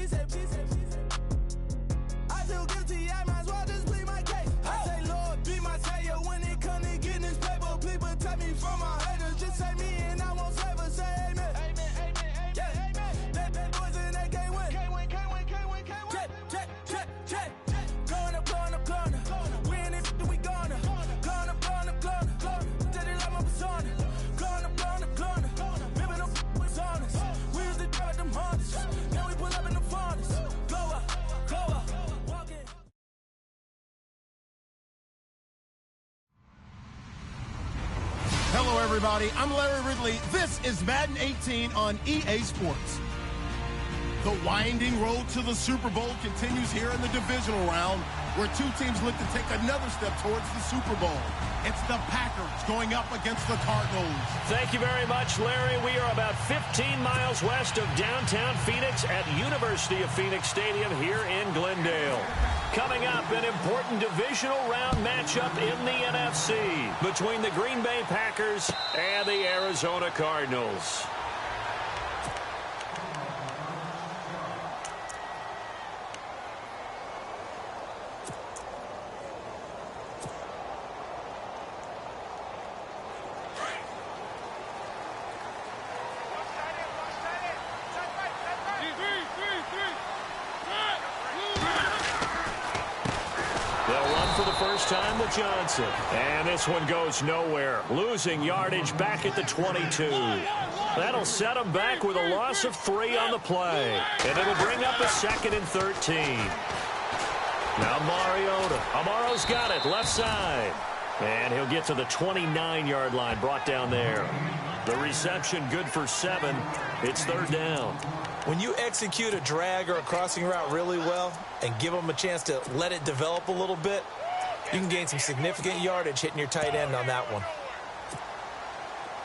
I feel guilty, I might as well just plead my case. I say, Lord, be my savior when it comes to getting this paper. Please protect me from my haters. Just say me and I won't slavor. Say amen. Amen, amen, amen, yeah. Amen. That boys and they can't win. Can't win, can't win, can't win, can't win. Check, check, check, check. Going up, going up, going up. We in it, we going up. Going up, going up, going up. Tell it like my persona. Going up, going up, going up. Ripping up what's on us. We used to drive them Hondas. Now we pull up in the Fondas. Go up, go up. Walk in. Hello, everybody. I'm Larry Ridley. This is Madden 18 on EA Sports. The winding road to the Super Bowl continues here in the divisional round, where two teams look to take another step towards the Super Bowl. It's the Packers going up against the Cardinals. Thank you very much, Larry. We are about 15 miles west of downtown Phoenix at University of Phoenix Stadium here in Glendale. Coming up, an important divisional round matchup in the NFC between the Green Bay Packers and the Arizona Cardinals. Time with Johnson. And this one goes nowhere. Losing yardage back at the 22. That'll set him back with a loss of 3 on the play. And it'll bring up a 2nd and 13. Now Mariota. Amaro's got it. Left side. And he'll get to the 29-yard line. Brought down there. The reception good for 7. It's 3rd down. When you execute a drag or a crossing route really well and give them a chance to let it develop a little bit, you can gain some significant yardage hitting your tight end on that one.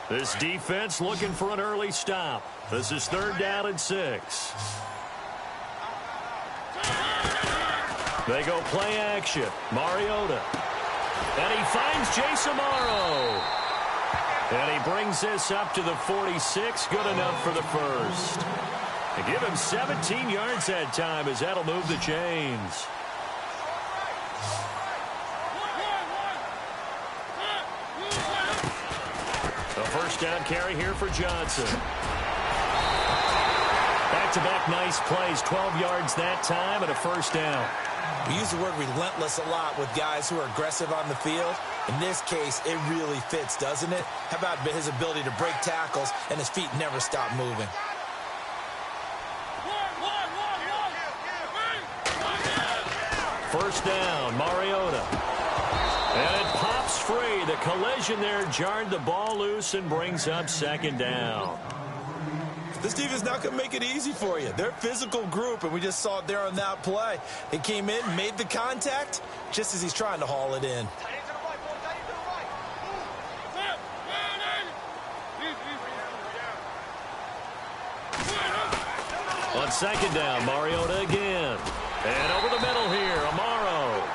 This defense looking for an early stop. This is 3rd down and 6. They go play action. Mariota. And he finds Jason Amaro. And he brings this up to the 46. Good enough for the first. They give him 17 yards that time as that'll move the chains. First down carry here for Johnson. Back-to-back nice plays. 12 yards that time and a first down. We use the word relentless a lot with guys who are aggressive on the field. In this case, it really fits, doesn't it? How about his ability to break tackles and his feet never stop moving? First down, Mariota. And it pops free. The collision there jarred the ball loose and brings up 2nd down. This defense not going to make it easy for you. They're a physical group, and we just saw it there on that play. They came in, made the contact, just as he's trying to haul it in. On 2nd down, Mariota again. And over the middle here, Amaro.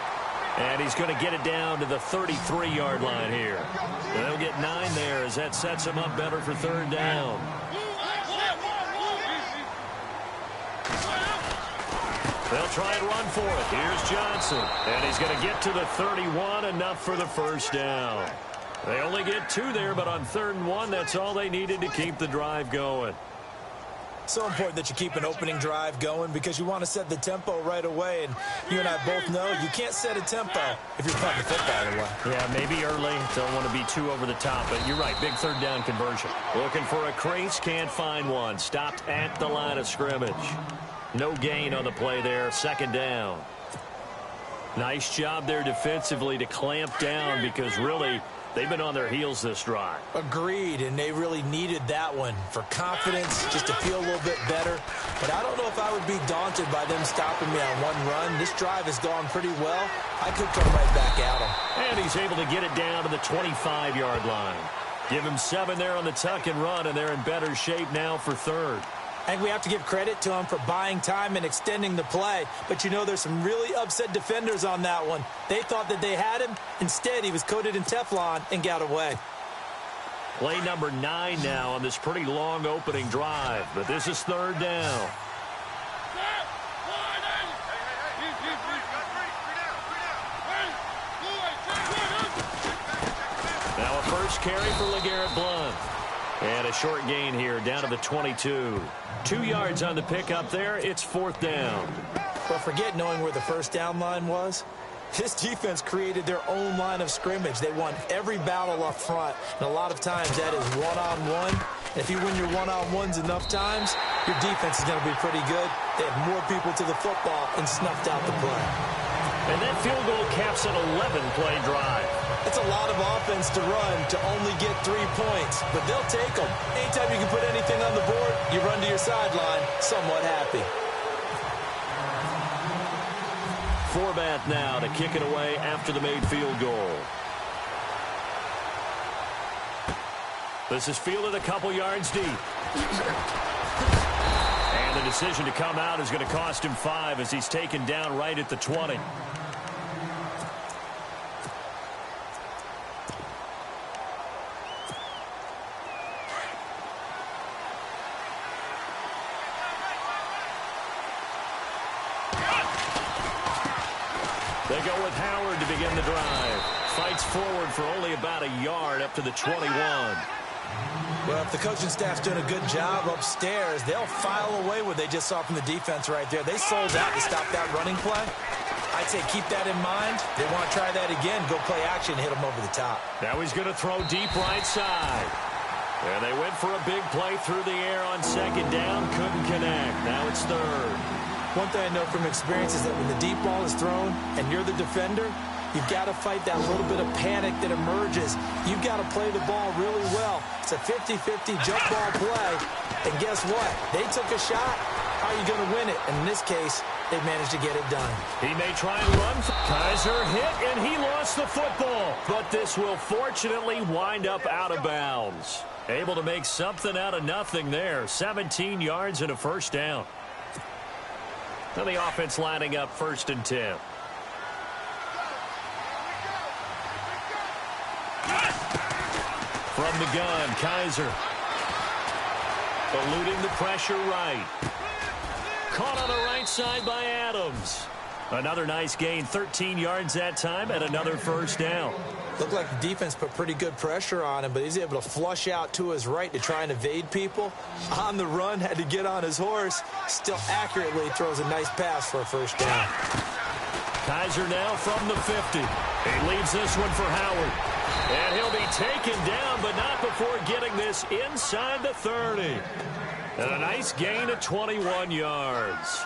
And he's going to get it down to the 33-yard line here. And they'll get 9 there as that sets him up better for 3rd down. They'll try and run for it. Here's Johnson. And he's going to get to the 31, enough for the first down. They only get 2 there, but on 3rd and 1, that's all they needed to keep the drive going. So important that you keep an opening drive going because you want to set the tempo right away. And you and I both know you can't set a tempo if you're punting the football away. Yeah, maybe early. Don't want to be too over the top. But you're right, big 3rd down conversion. Looking for a crease, can't find one. Stopped at the line of scrimmage. No gain on the play there, 2nd down. Nice job there defensively to clamp down because really they've been on their heels this drive. Agreed, and they really needed that one for confidence, just to feel a little bit better. But I don't know if I would be daunted by them stopping me on one run. This drive has gone pretty well. I could come right back at them. And he's able to get it down to the 25-yard line. Give him 7 there on the tuck and run, and they're in better shape now for 3rd. I think we have to give credit to him for buying time and extending the play. But, you know, there's some really upset defenders on that one. They thought that they had him. Instead, he was coated in Teflon and got away. Play number 9 now on this pretty long opening drive. But this is 3rd down. first carry for LeGarrette Blount. And a short gain here, down to the 22. 2 yards on the pickup there. It's 4th down. But forget knowing where the first down line was. This defense created their own line of scrimmage. They won every battle up front, and a lot of times that is one-on-one. And if you win your one-on-ones enough times, your defense is going to be pretty good. They had more people to the football and snuffed out the play. And that field goal caps an 11-play drive. It's a lot of offense to run to only get 3 points, but they'll take them. Anytime you can put anything on the board, you run to your sideline somewhat happy. Forbath now to kick it away after the made field goal. This is fielded a couple yards deep. And the decision to come out is going to cost him 5 as he's taken down right at the 20. They go with Howard to begin the drive. Fights forward for only about a yard up to the 21. Well, if the coaching staff's doing a good job upstairs, they'll file away what they just saw from the defense right there. They sold out to stop that running play. I'd say keep that in mind. They want to try that again, go play action, hit them over the top. Now he's going to throw deep right side. And they went for a big play through the air on 2nd down. Couldn't connect. Now it's 3rd. One thing I know from experience is that when the deep ball is thrown and you're the defender, you've got to fight that little bit of panic that emerges. You've got to play the ball really well. It's a 50-50 jump ball play. And guess what? They took a shot. How are you going to win it? And in this case, they managed to get it done. He may try and run. Kaiser hit, and he lost the football. But this will fortunately wind up out of bounds. Able to make something out of nothing there. 17 yards and a first down. Now the offense lining up 1st and 10. From the gun, Kaiser. Eluding the pressure right. Caught on the right side by Adams. Another nice gain, 13 yards that time, and another first down. Looked like the defense put pretty good pressure on him, but he's able to flush out to his right to try and evade people. On the run, had to get on his horse. Still accurately throws a nice pass for a first down. Kaiser now from the 50. He leaves this one for Howard. And he'll be taken down, but not before getting this inside the 30. And a nice gain of 21 yards.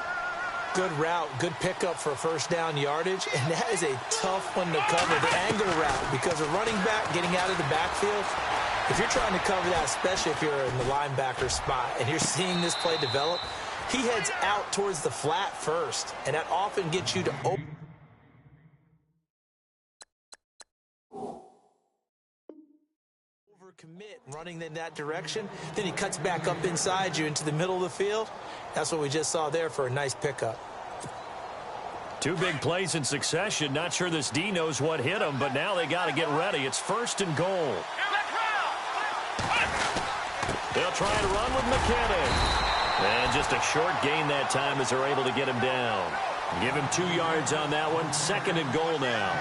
Good route, good pickup for first down yardage, and that is a tough one to cover, the angle route, because a running back getting out of the backfield, if you're trying to cover that, especially if you're in the linebacker spot and you're seeing this play develop, he heads out towards the flat first, and that often gets you to overcommit running in that direction. Then he cuts back up inside you into the middle of the field. That's what we just saw there for a nice pickup. 2 big plays in succession. Not sure this D knows what hit him, but now they got to get ready. It's 1st and goal. They'll try to run with McKinnon. And just a short gain that time as they're able to get him down. Give him 2 yards on that one. 2nd and goal now.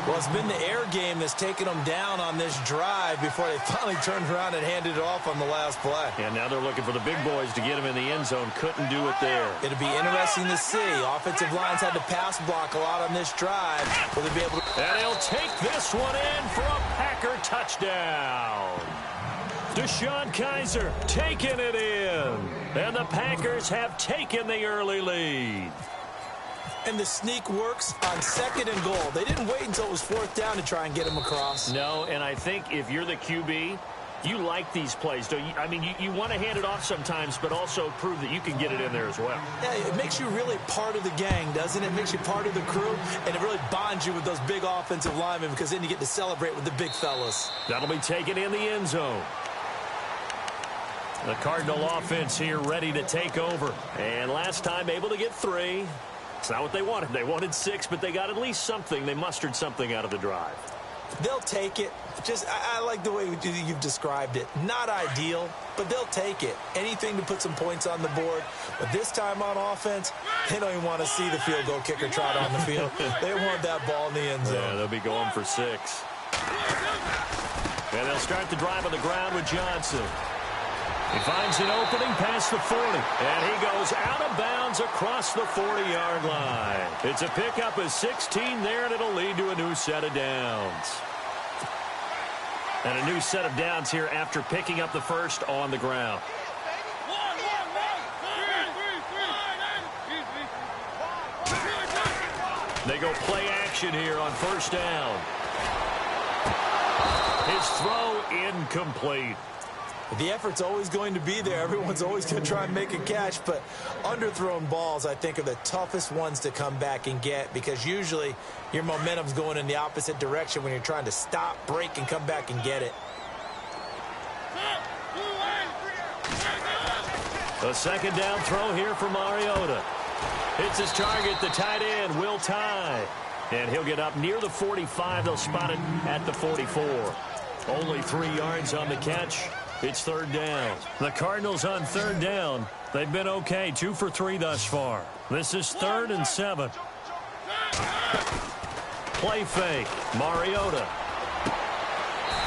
Well, it's been the air game that's taken them down on this drive before they finally turned around and handed it off on the last play. And now they're looking for the big boys to get him in the end zone. Couldn't do it there. It'll be interesting to see. Offensive lines had to pass block a lot on this drive. Will they be able to... And he'll take this one in for a Packer touchdown. Deshaun Kaiser taking it in. And the Packers have taken the early lead. And the sneak works on 2nd and goal. They didn't wait until it was 4th down to try and get him across. No, and I think if you're the QB, you like these plays, don't you? I mean, you want to hand it off sometimes, but also prove that you can get it in there as well. Yeah, it makes you really part of the gang, doesn't it? It makes you part of the crew, and it really bonds you with those big offensive linemen because then you get to celebrate with the big fellas. That'll be taken in the end zone. The Cardinal offense here ready to take over. And last time able to get 3. It's not what they wanted. They wanted 6, but they got at least something. They mustered something out of the drive. They'll take it. Just, I like the way you've described it. Not ideal, but they'll take it. Anything to put some points on the board. But this time on offense, they don't even want to see the field goal kicker trot on the field. They want that ball in the end zone. Yeah, they'll be going for 6. They'll start the drive on the ground with Johnson. He finds an opening past the 40, and he goes out of bounds across the 40-yard line. It's a pickup of 16 there, and it'll lead to a new set of downs. And a new set of downs here after picking up the first on the ground. They go play action here on first down. His throw incomplete. The effort's always going to be there. Everyone's always going to try and make a catch, but underthrown balls, I think, are the toughest ones to come back and get because usually your momentum's going in the opposite direction when you're trying to stop, break, and come back and get it. A second down throw here for Mariota. Hits his target, the tight end, Will Tye. And he'll get up near the 45. They'll spot it at the 44. Only 3 yards on the catch. It's third down. The Cardinals on third down. They've been okay, 2 for 3 thus far. This is 3rd and 7. Play fake. Mariota.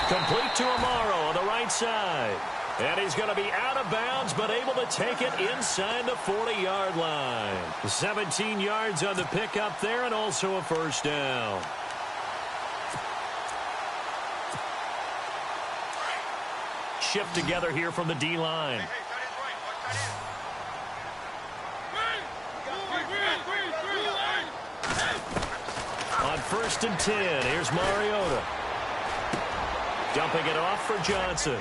Complete to Amaro on the right side. And he's going to be out of bounds, but able to take it inside the 40-yard line. 17 yards on the pickup there, and also a first down. Shift together here from the D-line. On 1st and 10, here's Mariota. Dumping it off for Johnson.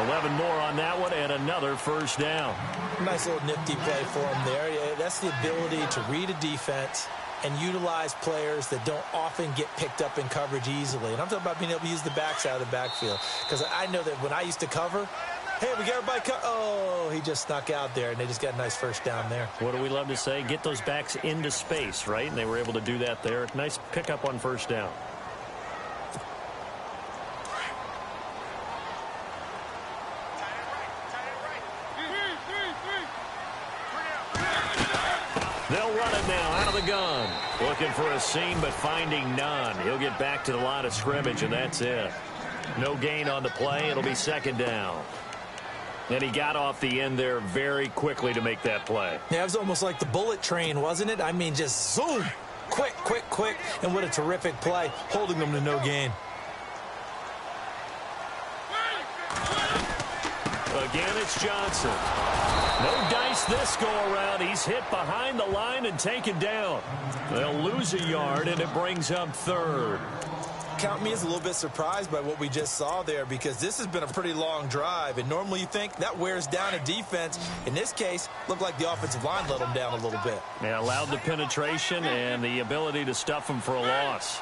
11 more on that one, and another first down. Nice little nifty play for him there. Yeah, that's the ability to read a defense and utilize players that don't often get picked up in coverage easily. And I'm talking about being able to use the backside of the backfield. Because I know that when I used to cover, hey, we got everybody oh, he just snuck out there, and they just got a nice first down there. What do we love to say? Get those backs into space, right? And they were able to do that there. Nice pickup on first down. They'll run it now out of the gun. Looking for a seam, but finding none. He'll get back to the line of scrimmage, and that's it. No gain on the play. It'll be second down. And he got off the end there very quickly to make that play. Yeah, it was almost like the bullet train, wasn't it? I mean, just zoom. Quick, quick, quick. And what a terrific play, holding them to no gain. Again, it's Johnson. No dice this go-around. He's hit behind the line and taken down. They'll lose a yard, and it brings up third. Count me as a little bit surprised by what we just saw there because this has been a pretty long drive, and normally you think that wears down a defense. In this case, looked like the offensive line let them down a little bit. Yeah, allowed the penetration and the ability to stuff them for a loss.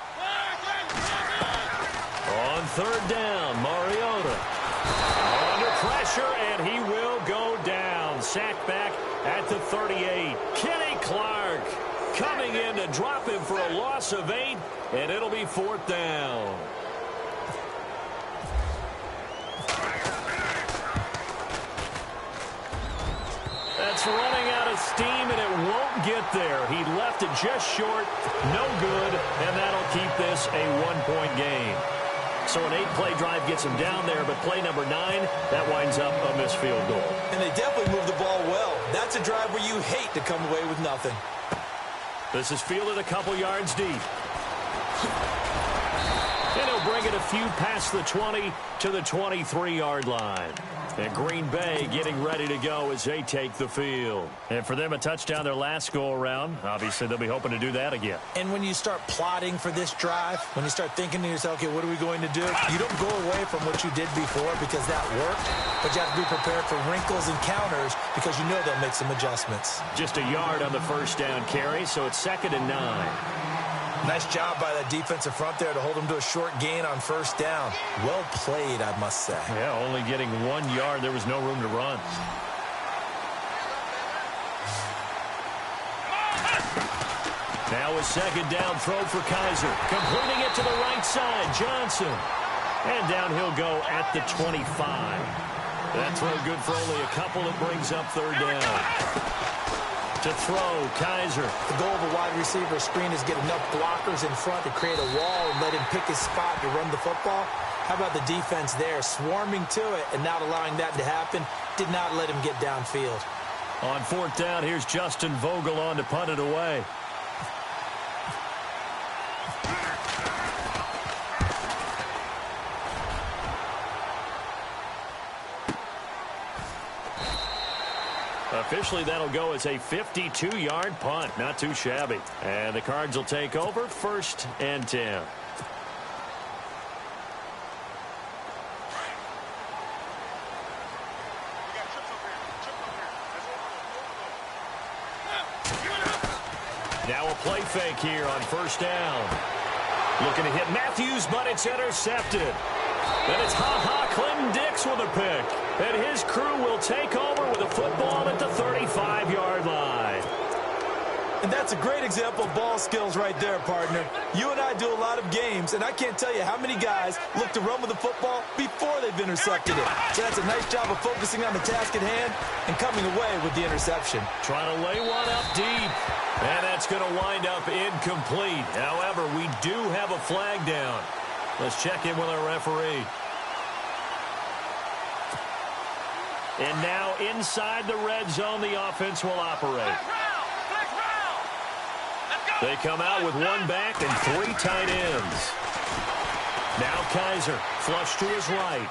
On third down, Mariota. Under pressure, and he will go down. Sacked back at the 38. Kenny Clark coming in to drop him for a loss of 8, and it'll be 4th down. That's running out of steam, and it won't get there. He left it just short, no good, and that'll keep this a 1-point game. So an 8-play drive gets him down there, but play number 9, that winds up a missed field goal. And they definitely moved the ball well. That's a drive where you hate to come away with nothing. This is fielded a couple yards deep. And he'll bring it a few past the 20 to the 23-yard line. And Green Bay getting ready to go as they take the field. And for them, a touchdown their last go-around. Obviously, they'll be hoping to do that again. And when you start plotting for this drive, when you start thinking to yourself, okay, what are we going to do? You don't go away from what you did before because that worked, but you have to be prepared for wrinkles and counters because you know they'll make some adjustments. Just a yard on the first down carry, so it's 2nd and 9. Nice job by that defensive front there to hold him to a short gain on first down. Well played, I must say. Yeah, only getting 1 yard. There was no room to run. Now a second down throw for Kaiser. Completing it to the right side, Johnson. And down he'll go at the 25. That throw good for only a couple. It brings up third down. To throw, Kaiser. The goal of a wide receiver screen is get enough blockers in front to create a wall and let him pick his spot to run the football. How about the defense there, swarming to it and not allowing that to happen? Did not let him get downfield. On fourth down, here's Justin Vogel on to punt it away. Officially, that'll go as a 52-yard punt. Not too shabby. And the Cards will take over 1st and 10. Now a play fake here on 1st down. Looking to hit Matthews, but it's intercepted. Then it's Clinton Dix with a pick. And his crew will take over with a football at the 35-yard line. And that's a great example of ball skills right there, partner. You and I do a lot of games, and I can't tell you how many guys look to run with the football before they've intercepted it. So that's a nice job of focusing on the task at hand and coming away with the interception. Trying to lay one up deep. And that's going to wind up incomplete. However, we do have a flag down. Let's check in with our referee. And now inside the red zone, the offense will operate. They come out with one back and 3 tight ends. Now Kaiser, flush to his right.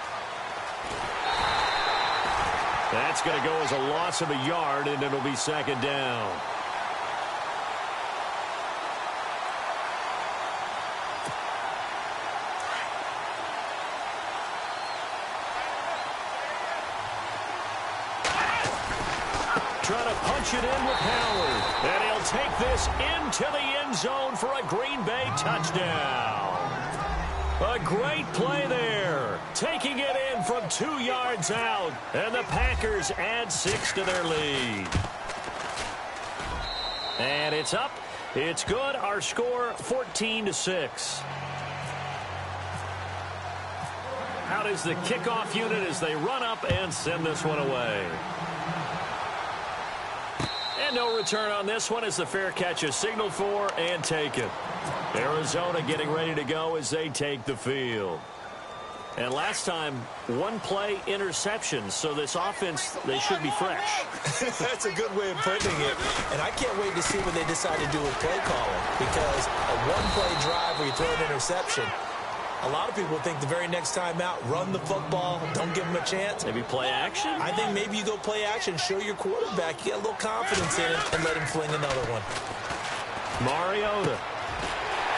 That's going to go as a loss of a yard, and it'll be 2nd down. Trying to punch it in with Howard. And he'll take this into the end zone for a Green Bay touchdown. A great play there. Taking it in from 2 yards out. And the Packers add 6 to their lead. And it's up. It's good. Our score, 14-6. Out is the kickoff unit as they run up and send this one away. And no return on this one as the fair catch is signaled for and taken. Arizona getting ready to go as they take the field. And last time, 1 play interception, so this offense, they should be fresh. That's a good way of putting it. And I can't wait to see what they decide to do with play calling, because a 1-play drive where you throw an interception, a lot of people think the very next time out, run the football, don't give them a chance. Maybe play action? I think maybe you go play action, show your quarterback, you get a little confidence in him, and let him fling another one. Mariota.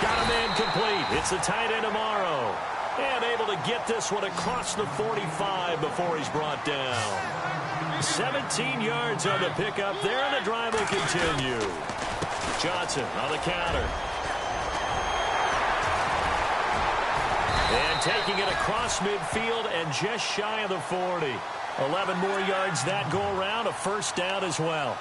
Got him incomplete. It's the tight end tomorrow. And able to get this one across the 45 before he's brought down. 17 yards on the pickup there, and the drive will continue. Johnson on the counter. And taking it across midfield and just shy of the 40. 11 more yards that go around, a 1st down as well.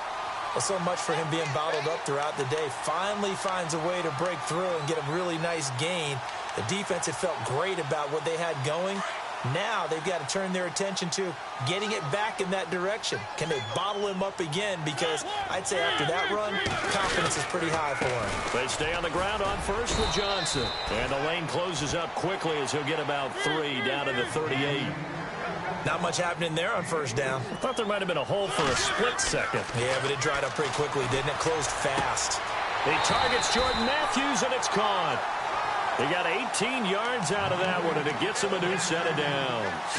Well, so much for him being bottled up throughout the day. Finally finds a way to break through and get a really nice gain. The defense had felt great about what they had going. Now they've got to turn their attention to getting it back in that direction. Can they bottle him up again? Because I'd say after that run, confidence is pretty high for him. They stay on the ground on 1st with Johnson. And the lane closes up quickly as he'll get about 3 down to the 38. Not much happening there on 1st down. I thought there might have been a hole for a split second. Yeah, but it dried up pretty quickly, didn't it? Closed fast. He targets Jordan Matthews, and it's caught. He got 18 yards out of that one, and it gets him a new set of downs.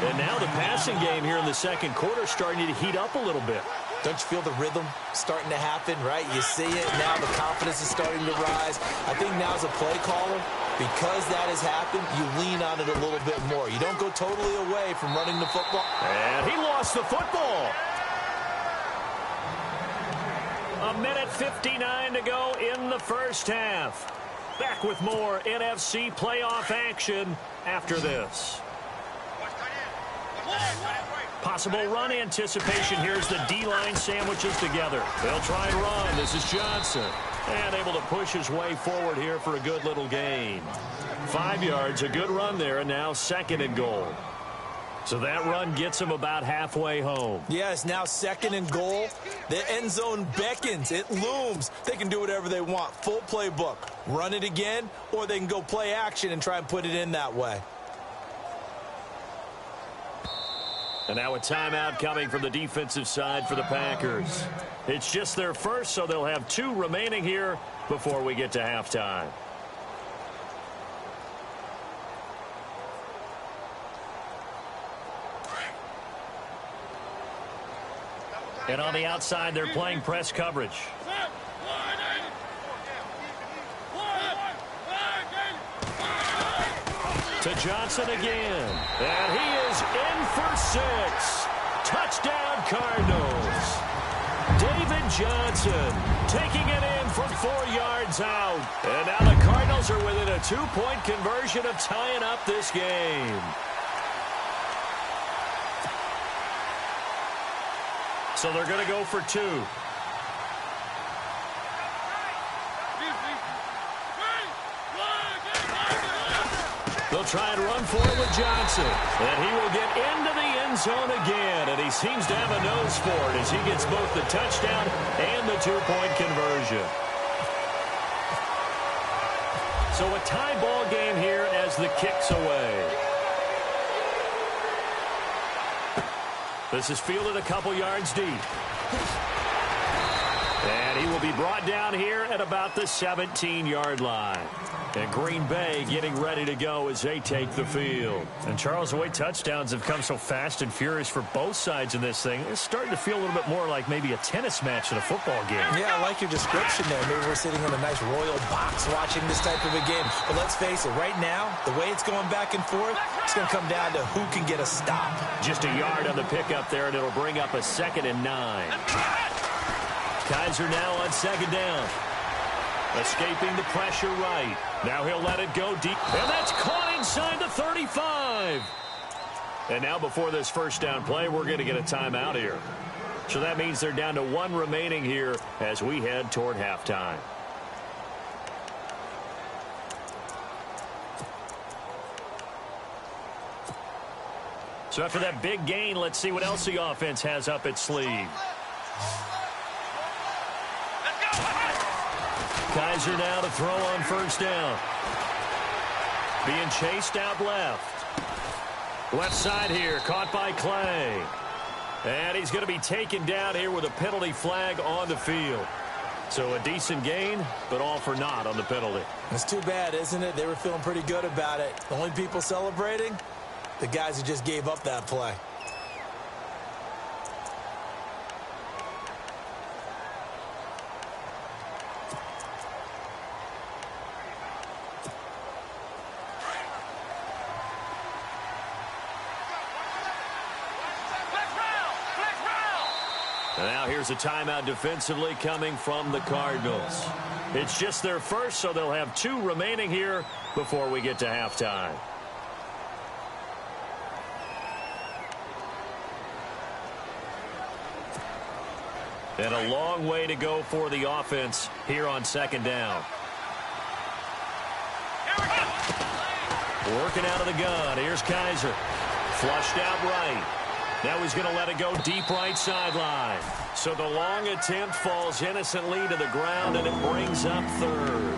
And now the passing game here in the 2nd quarter starting to heat up a little bit. Don't you feel the rhythm starting to happen, right? You see it. Now the confidence is starting to rise. I think now as a play caller, because that has happened, you lean on it a little bit more. You don't go totally away from running the football. And he lost the football. A minute 59 to go in the 1st half. Back with more NFC playoff action after this. Possible run anticipation. Here's the D-line sandwiches together. They'll try and run. This is Johnson. And able to push his way forward here for a good little gain. 5 yards, a good run there, and now 2nd and goal. So that run gets them about halfway home. Yeah, it's now 2nd and goal. The end zone beckons. It looms. They can do whatever they want. Full playbook. Run it again, or they can go play action and try and put it in that way. And now a timeout coming from the defensive side for the Packers. It's just their first, so they'll have 2 remaining here before we get to halftime. And on the outside, they're playing press coverage. To Johnson again. And he is in for 6. Touchdown, Cardinals. David Johnson taking it in from 4 yards out. And now the Cardinals are within a 2-point conversion of tying up this game. So they're going to go for 2. They'll try and run for it with Johnson. And he will get into the end zone again. And he seems to have a nose for it as he gets both the touchdown and the 2-point conversion. So a tie ball game here as the kick's away. This is fielded a couple yards deep. And he will be brought down here at about the 17-yard line. And Green Bay getting ready to go as they take the field. And Charles, the way touchdowns have come so fast and furious for both sides in this thing, it's starting to feel a little bit more like maybe a tennis match than a football game. Yeah, I like your description there. Maybe we're sitting in a nice royal box watching this type of a game. But let's face it, right now, the way it's going back and forth, it's going to come down to who can get a stop. Just a yard on the pickup there, and it'll bring up a 2nd and 9. Kaiser now on 2nd down. Escaping the pressure right. Now he'll let it go deep. And that's caught inside the 35. And now before this first down play, we're going to get a timeout here. So that means they're down to 1 remaining here as we head toward halftime. So after that big gain, let's see what else the offense has up its sleeve. Kaiser now to throw on 1st down. Being chased out left. Left side here, caught by Clay. And he's going to be taken down here with a penalty flag on the field. So a decent gain, but all for naught on the penalty. It's too bad, isn't it? They were feeling pretty good about it. The only people celebrating, the guys who just gave up that play. And now here's a timeout defensively coming from the Cardinals. It's just their first, so they'll have 2 remaining here before we get to halftime. And a long way to go for the offense here on 2nd down. Working out of the gun. Here's Kaiser. Flushed out right. Now he's going to let it go deep right sideline. So the long attempt falls innocently to the ground, and it brings up 3rd.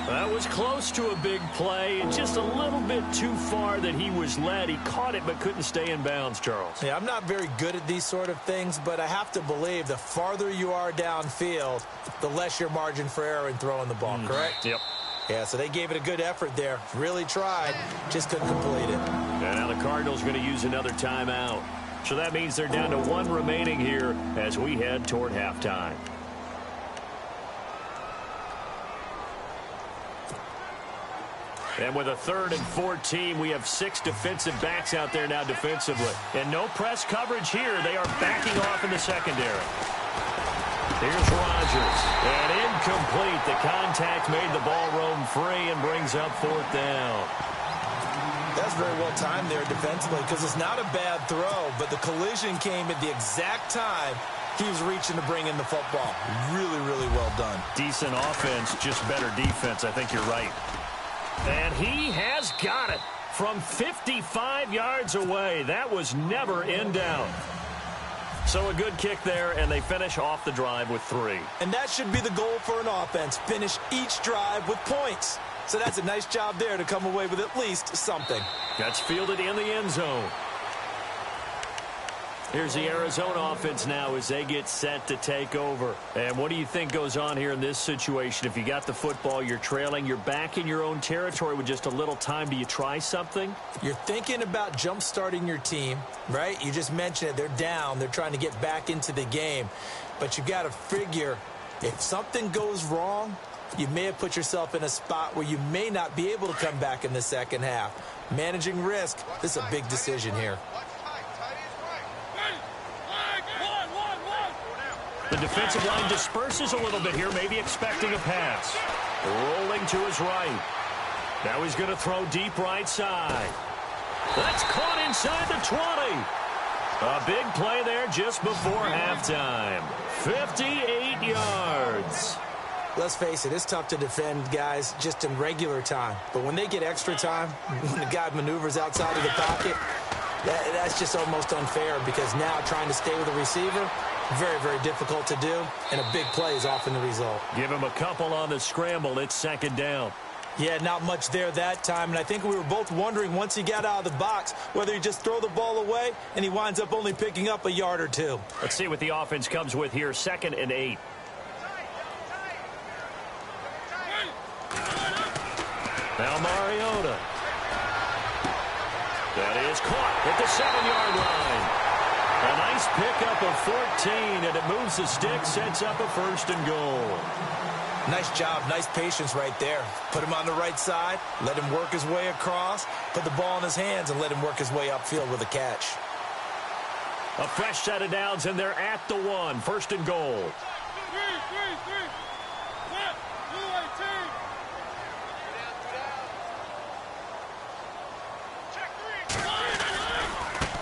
That was close to a big play, and just a little bit too far that he was led. He caught it but couldn't stay in bounds, Charles. Yeah, I'm not very good at these sort of things, but I have to believe the farther you are downfield, the less your margin for error in throwing the ball, correct? Yep. Yeah, so they gave it a good effort there. Really tried, just couldn't complete it. And now the Cardinals are going to use another timeout. So that means they're down to 1 remaining here as we head toward halftime. And with a 3rd and 14, we have 6 defensive backs out there now defensively. And no press coverage here. They are backing off in the secondary. Here's Rodgers. And incomplete. The contact made the ball roam free and brings up 4th down. That's very well timed there defensively because it's not a bad throw, but the collision came at the exact time he was reaching to bring in the football. Really, really well done. Decent offense, just better defense. I think you're right. And he has got it. from 55 yards away. That was never in doubt. So a good kick there, and they finish off the drive with 3. And that should be the goal for an offense. Finish each drive with points. So that's a nice job there to come away with at least something. That's fielded in the end zone. Here's the Arizona offense now as they get set to take over. And what do you think goes on here in this situation? If you got the football, you're trailing, you're back in your own territory with just a little time. Do you try something? You're thinking about jump-starting your team, right? You just mentioned it. They're down. They're trying to get back into the game. But you got to figure if something goes wrong, you may have put yourself in a spot where you may not be able to come back in the second half. Managing risk, this is a big decision here. The defensive line disperses a little bit here, maybe expecting a pass. Rolling to his right. Now he's going to throw deep right side. That's caught inside the 20. A big play there just before halftime. 58 yards. Let's face it, it's tough to defend guys just in regular time. But when they get extra time, when the guy maneuvers outside of the pocket, that's just almost unfair because now trying to stay with the receiver, very, very difficult to do, and a big play is often the result. Give him a couple on the scramble. It's second down. Yeah, not much there that time, and I think we were both wondering once he got out of the box whether he just throw the ball away and he winds up only picking up a yard or two. Let's see what the offense comes with here. 2nd and 8. Now Mariota. That is caught at the 7-yard line. A nice pickup of 14, and it moves the stick, sets up a 1st and goal. Nice job, nice patience right there. Put him on the right side, let him work his way across, put the ball in his hands, and let him work his way upfield with a catch. A fresh set of downs, and they're at the 1. 1st and goal.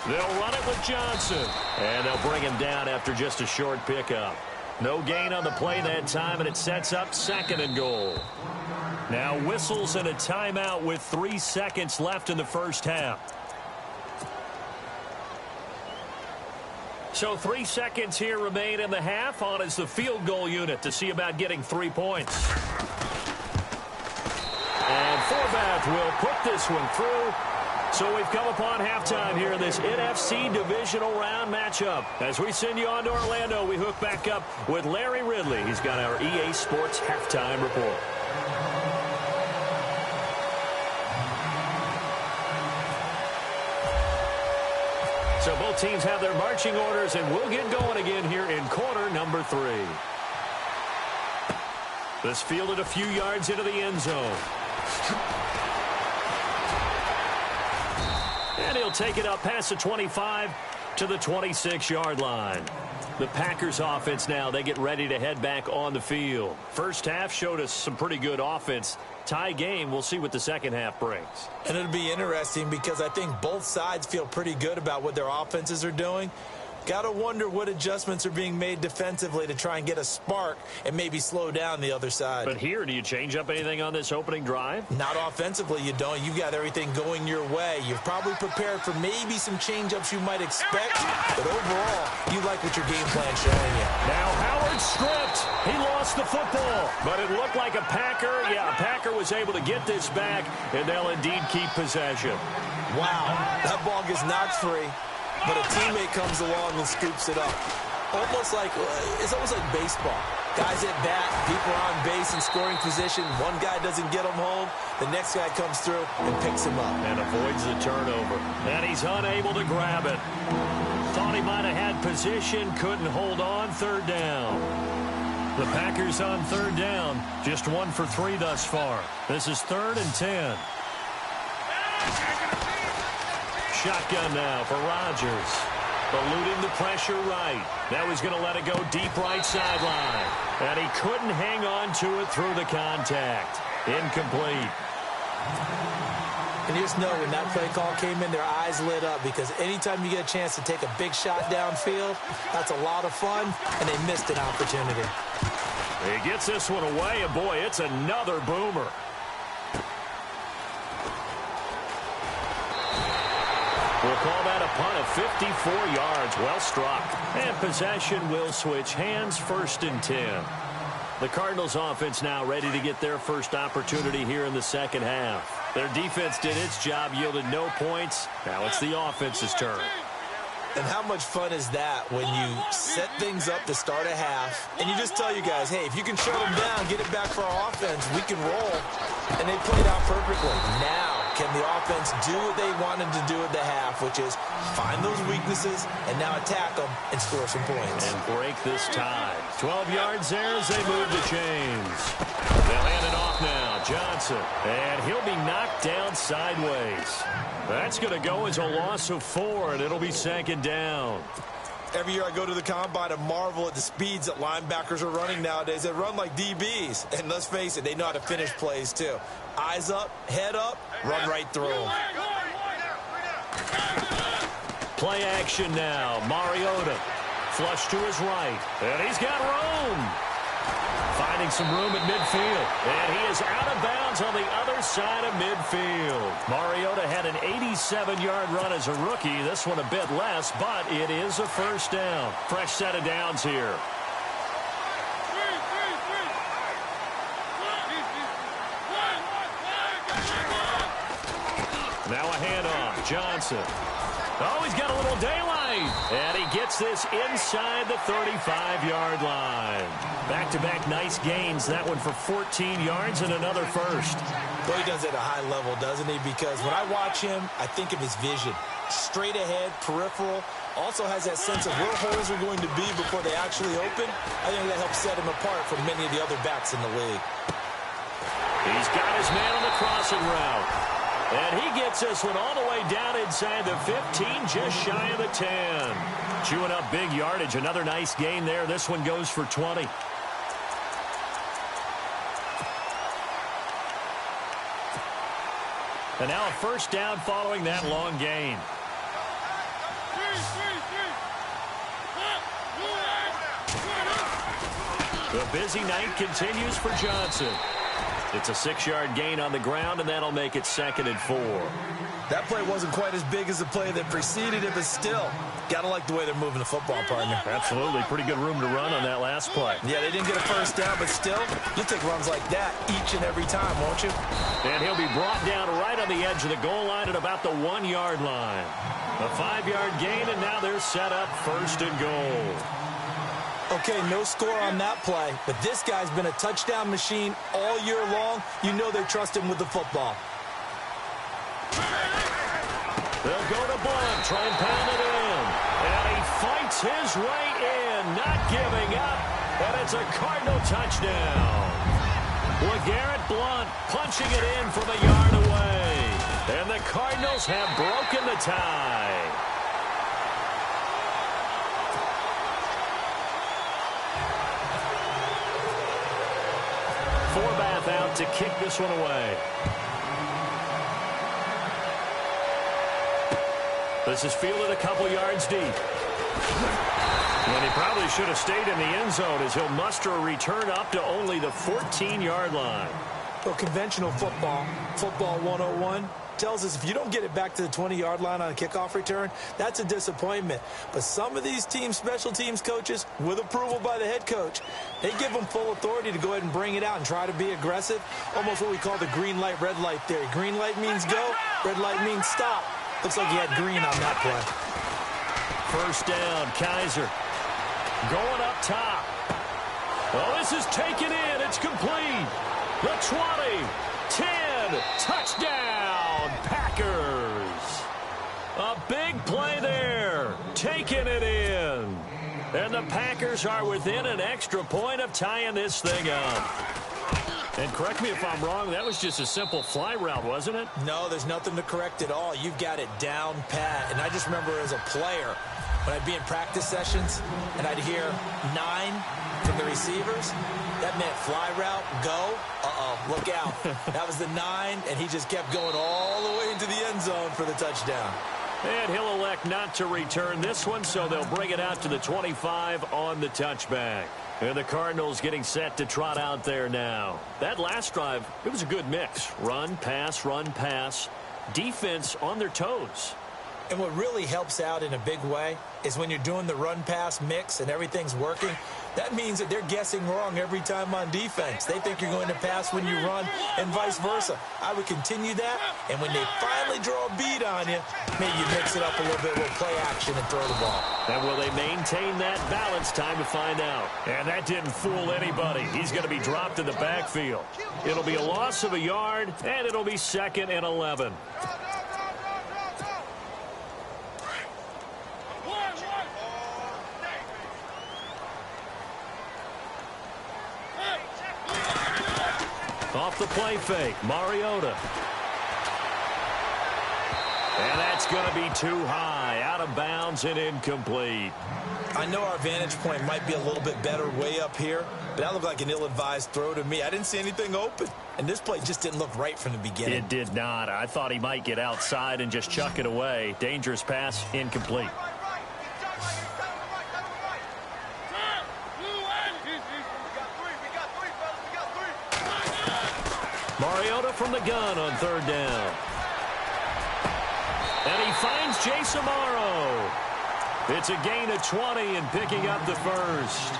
They'll run it with Johnson. And they'll bring him down after just a short pickup. No gain on the play that time, and it sets up 2nd and goal. Now whistles and a timeout with 3 seconds left in the first half. So 3 seconds here remain in the half. On is the field goal unit to see about getting 3 points. And Forbath will put this one through. So we've come upon halftime here in this NFC divisional round matchup. As we send you on to Orlando, we hook back up with Larry Ridley. He's got our EA Sports halftime report. So both teams have their marching orders, and we'll get going again here in quarter number 3. This fielded a few yards into the end zone. And he'll take it up past the 25 to the 26-yard line. The Packers offense now, they get ready to head back on the field. First half showed us some pretty good offense. Tie game, we'll see what the second half brings. And it'll be interesting because I think both sides feel pretty good about what their offenses are doing. Got to wonder what adjustments are being made defensively to try and get a spark and maybe slow down the other side. But here, do you change up anything on this opening drive? Not offensively, you don't. You've got everything going your way. You've probably prepared for maybe some change-ups you might expect, but overall, you like what your game plan's showing you. Now Howard stripped. He lost the football, but it looked like a Packer. Yeah, a Packer was able to get this back, and they'll indeed keep possession. Wow, that ball gets knocked free. But a teammate comes along and scoops it up. It's almost like baseball. Guys at bat, people are on base in scoring position. One guy doesn't get him home. The next guy comes through and picks him up. And avoids the turnover. And he's unable to grab it. Thought he might have had position, couldn't hold on. 3rd down. The Packers on 3rd down. Just 1 for 3 thus far. This is 3rd and 10. Shotgun now for Rodgers. Eluding the pressure right. Now he's going to let it go deep right sideline. And he couldn't hang on to it through the contact. Incomplete. And you just know when that play call came in, their eyes lit up because anytime you get a chance to take a big shot downfield, that's a lot of fun, and they missed an opportunity. He gets this one away, and boy, it's another boomer. We'll call that a punt of 54 yards. Well struck. And possession will switch hands, 1st and 10. The Cardinals offense now ready to get their first opportunity here in the second half. Their defense did its job, yielded no points. Now it's the offense's turn. And how much fun is that when you set things up to start a half and you just tell you guys, hey, if you can shut them down, get it back for our offense, we can roll. And they played out perfectly. Now, can the offense do what they wanted to do at the half, which is find those weaknesses and now attack them and score some points. And break this tie. 12 yards there as they move the chains. They'll hand it off now. Johnson. And he'll be knocked down sideways. That's going to go as a loss of 4, and it'll be 2nd down. Every year I go to the combine and marvel at the speeds that linebackers are running nowadays. They run like DBs. And let's face it, they know how to finish plays too. Eyes up, head up, run right through them. Play action now. Mariota. Flush to his right. And he's got room. Finding some room at midfield. And he is out of bounds on the other side of midfield. Mariota had an 87-yard run as a rookie. This one a bit less, but it is a 1st down. Fresh set of downs here. Now a handoff. Johnson. Oh, he's got a little daylight. And he gets this inside the 35-yard line. Back-to-back nice gains. That one for 14 yards and another 1st. Well, he does it at a high level, doesn't he? Because when I watch him, I think of his vision. Straight ahead, peripheral. Also has that sense of where holes are going to be before they actually open. I think that helps set him apart from many of the other backs in the league. He's got his man on the crossing route. And he gets this one all the way down inside the 15, just shy of the 10. Chewing up big yardage. Another nice gain there. This one goes for 20. And now a 1st down following that long gain. The busy night continues for Johnson. It's a 6-yard gain on the ground, and that'll make it 2nd and 4. That play wasn't quite as big as the play that preceded it, but still, gotta like the way they're moving the football, partner. Absolutely. Pretty good room to run on that last play. Yeah, they didn't get a 1st down, but still, you'll take runs like that each and every time, won't you? And he'll be brought down right on the edge of the goal line at about the 1-yard line. A 5-yard gain, and now they're set up 1st and goal. Okay, no score on that play, but this guy's been a touchdown machine all year long. You know they trust him with the football. They'll go to Blunt, try and pound it in. And he fights his way in, not giving up. And it's a Cardinal touchdown. LeGarrette Blunt punching it in from a yard away. And the Cardinals have broken the tie. Forbath out to kick this one away. This is fielded a couple yards deep. And he probably should have stayed in the end zone as he'll muster a return up to only the 14-yard line. Well, conventional football 101, tells us if you don't get it back to the 20-yard line on a kickoff return, that's a disappointment. But some of these team special teams coaches, with approval by the head coach, they give them full authority to go ahead and bring it out and try to be aggressive, almost what we call the green light, red light theory. Green light means go, red light means stop. Looks like he had green on that play. 1st down, Kaiser. Going up top. Oh, this is taken in. It's complete. The 20, 10, touchdown, Packers. A big play there, taking it in. And the Packers are within an extra point of tying this thing up. And correct me if I'm wrong, that was just a simple fly route, wasn't it? No, there's nothing to correct at all. You've got it down pat. And I just remember as a player, when I'd be in practice sessions and I'd hear 9 from the receivers, that meant fly route, go, look out. That was the 9, and he just kept going all the way into the end zone for the touchdown. And he'll elect not to return this one, so they'll bring it out to the 25 on the touchback. And the Cardinals getting set to trot out there now. That last drive, it was a good mix. Run, pass, defense on their toes. And what really helps out in a big way is when you're doing the run-pass mix and everything's working, that means that they're guessing wrong every time on defense. They think you're going to pass when you run and vice versa. I would continue that, and when they finally draw a beat on you, maybe you mix it up a little bit with play action and throw the ball. And will they maintain that balance? Time to find out. And that didn't fool anybody. He's going to be dropped in the backfield. It'll be a loss of a yard, and it'll be 2nd and 11. Off the play fake, Mariota. And that's going to be too high, out of bounds and incomplete. I know our vantage point might be a little bit better way up here, but that looked like an ill-advised throw to me. I didn't see anything open, and this play just didn't look right from the beginning. It did not. I thought he might get outside and just chuck it away. Dangerous pass, incomplete. Mariota from the gun on 3rd down. And he finds Jason Amaro. It's a gain of 20 and picking up the first.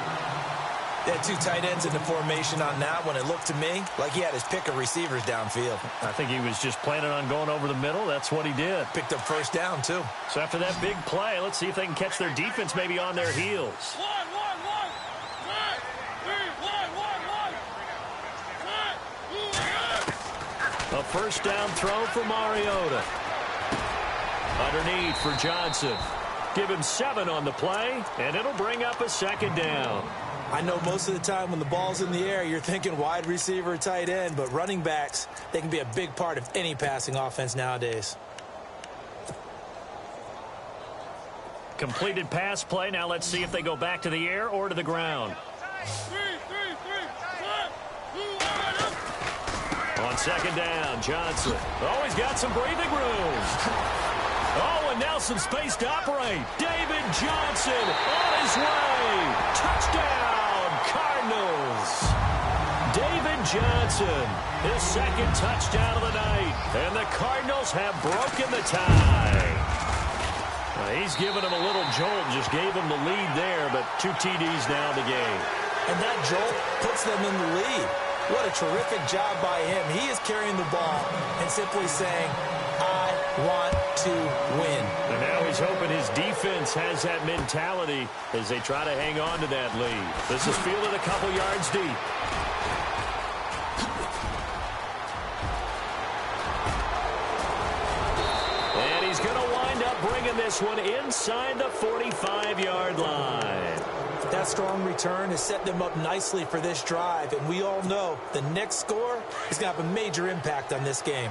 They had 2 tight ends in the formation on that one. It looked to me like he had his pick of receivers downfield. I think he was just planning on going over the middle. That's what he did. Picked up 1st down, too. So after that big play, let's see if they can catch their defense maybe on their heels. A 1st down throw for Mariota. Underneath for Johnson. Give him 7 on the play, and it'll bring up a 2nd down. I know most of the time when the ball's in the air, you're thinking wide receiver, tight end, but running backs, they can be a big part of any passing offense nowadays. Completed pass play. Now let's see if they go back to the air or to the ground. On 2nd down, Johnson. Oh, he's got some breathing room. Oh, and now some space to operate. David Johnson on his way. Touchdown, Cardinals. David Johnson, his 2nd touchdown of the night. And the Cardinals have broken the tie. He's given him a little jolt, just gave him the lead there, but 2 TDs now in the game. And that jolt puts them in the lead. What a terrific job by him. He is carrying the ball and simply saying, I want to win. And now he's hoping his defense has that mentality as they try to hang on to that lead. This is fielded a couple yards deep. And he's going to wind up bringing this one inside the 45-yard line. That strong return has set them up nicely for this drive, and we all know the next score is going to have a major impact on this game.